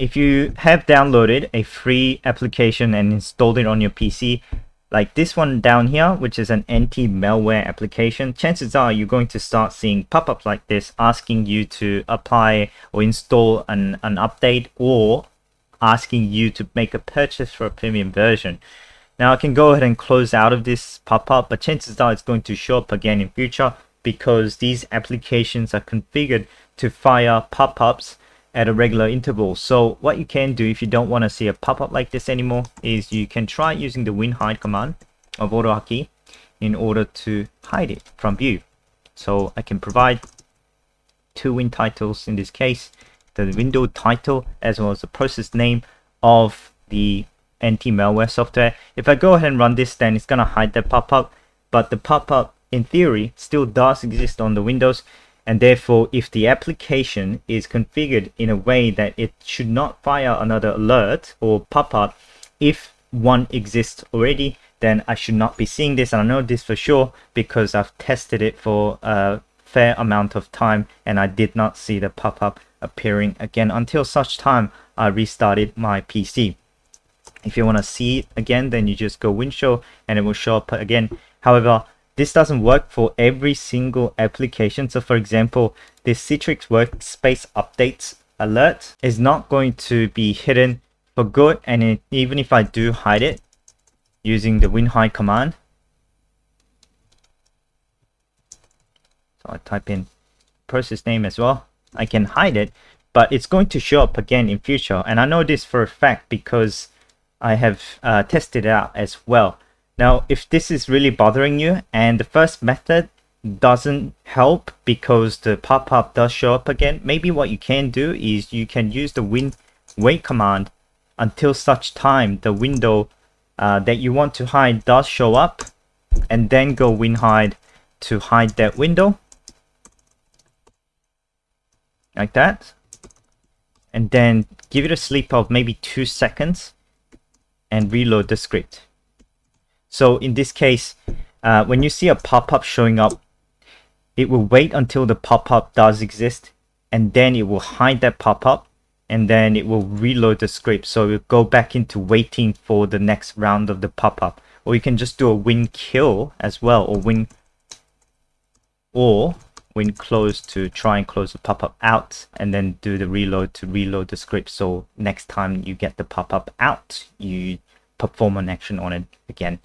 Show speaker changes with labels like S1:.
S1: if you have downloaded a free application and installed it on your PC, like this one down here, which is an anti-malware application, chances are you're going to start seeing pop-ups like this asking you to apply or install an update, or asking you to make a purchase for a premium version. Now I can go ahead and close out of this pop-up, but chances are it's going to show up again in future because these applications are configured to fire pop-ups at a regular interval. So what you can do if you don't want to see a pop-up like this anymore is you can try using the win_hide command of AutoHotkey in order to hide it from view. So I can provide two win titles in this case, the window title as well as the process name of the anti-malware software. If I go ahead and run this, then it's gonna hide the pop-up, but the pop-up in theory still does exist on the Windows, and therefore if the application is configured in a way that it should not fire another alert or pop-up if one exists already, then I should not be seeing this. And I know this for sure because I've tested it for a fair amount of time and I did not see the pop-up appearing again until such time I restarted my PC. If you want to see it again, then you just go Win_show and it will show up again. However, this doesn't work for every single application. So for example, this Citrix Workspace Updates alert is not going to be hidden for good. And even if I do hide it using the win_hide command, so I type in process name as well, I can hide it, but it's going to show up again in future. And I know this for a fact because I have tested it out as well. Now, if this is really bothering you and the first method doesn't help because the pop-up does show up again, maybe what you can do is you can use the wait command until such time the window that you want to hide does show up, and then go win_hide to hide that window like that, and then give it a sleep of maybe 2 seconds and reload the script. So in this case, when you see a pop-up showing up, it will wait until the pop-up does exist, and then it will hide that pop-up, and then it will reload the script. So it will go back into waiting for the next round of the pop-up. Or you can just do a win_kill as well, or win_close to try and close the pop-up out, and then do the reload to reload the script. So next time you get the pop-up out, you perform an action on it again.